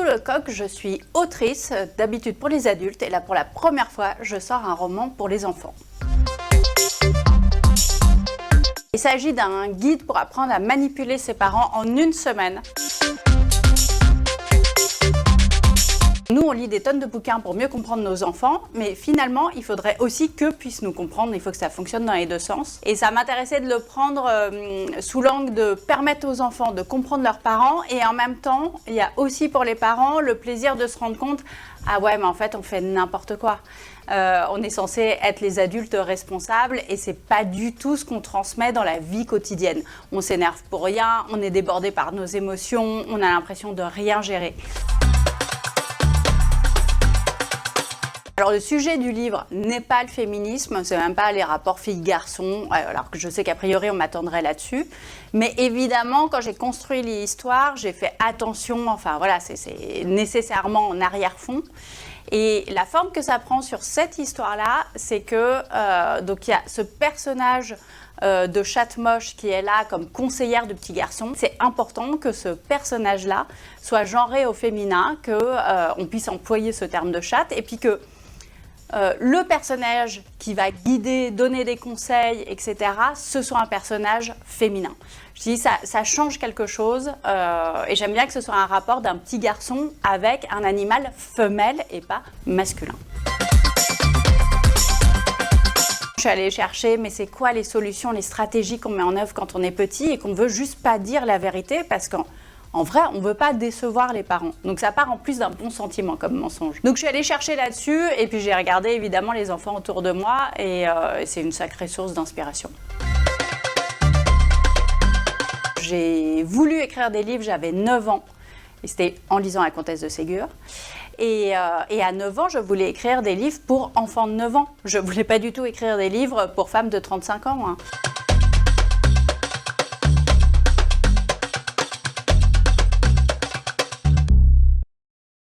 Lecoq, je suis autrice, d'habitude pour les adultes, et là pour la première fois, je sors un roman pour les enfants. Il s'agit d'un guide pour apprendre à manipuler ses parents en une semaine. Nous, on lit des tonnes de bouquins pour mieux comprendre nos enfants, mais finalement, il faudrait aussi qu'eux puissent nous comprendre. Il faut que ça fonctionne dans les deux sens. Et ça m'intéressait de le prendre sous l'angle de permettre aux enfants de comprendre leurs parents. Et en même temps, il y a aussi pour les parents le plaisir de se rendre compte « Ah ouais, mais en fait, on fait n'importe quoi. On est censé être les adultes responsables et c'est pas du tout ce qu'on transmet dans la vie quotidienne. On s'énerve pour rien, on est débordé par nos émotions, on a l'impression de rien gérer. » Alors le sujet du livre n'est pas le féminisme, c'est même pas les rapports filles-garçons, alors que je sais qu'a priori on m'attendrait là-dessus. Mais évidemment, quand j'ai construit l'histoire, j'ai fait attention, enfin voilà, c'est nécessairement en arrière-fond. Et la forme que ça prend sur cette histoire-là, c'est que donc il y a ce personnage de chatte moche qui est là comme conseillère de petits garçons. C'est important que ce personnage-là soit genré au féminin, qu'on puisse employer ce terme de chatte, et puis que le personnage qui va guider, donner des conseils, etc., ce soit un personnage féminin. Je dis ça change quelque chose et j'aime bien que ce soit un rapport d'un petit garçon avec un animal femelle et pas masculin. Je suis allée chercher, mais c'est quoi les solutions, les stratégies qu'on met en œuvre quand on est petit et qu'on ne veut juste pas dire la vérité parce qu'en vrai, on ne veut pas décevoir les parents. Donc ça part en plus d'un bon sentiment comme mensonge. Donc je suis allée chercher là-dessus et puis j'ai regardé évidemment les enfants autour de moi et c'est une sacrée source d'inspiration. J'ai voulu écrire des livres, j'avais 9 ans. Et c'était en lisant La Comtesse de Ségur. Et à 9 ans, je voulais écrire des livres pour enfants de 9 ans. Je ne voulais pas du tout écrire des livres pour femmes de 35 ans.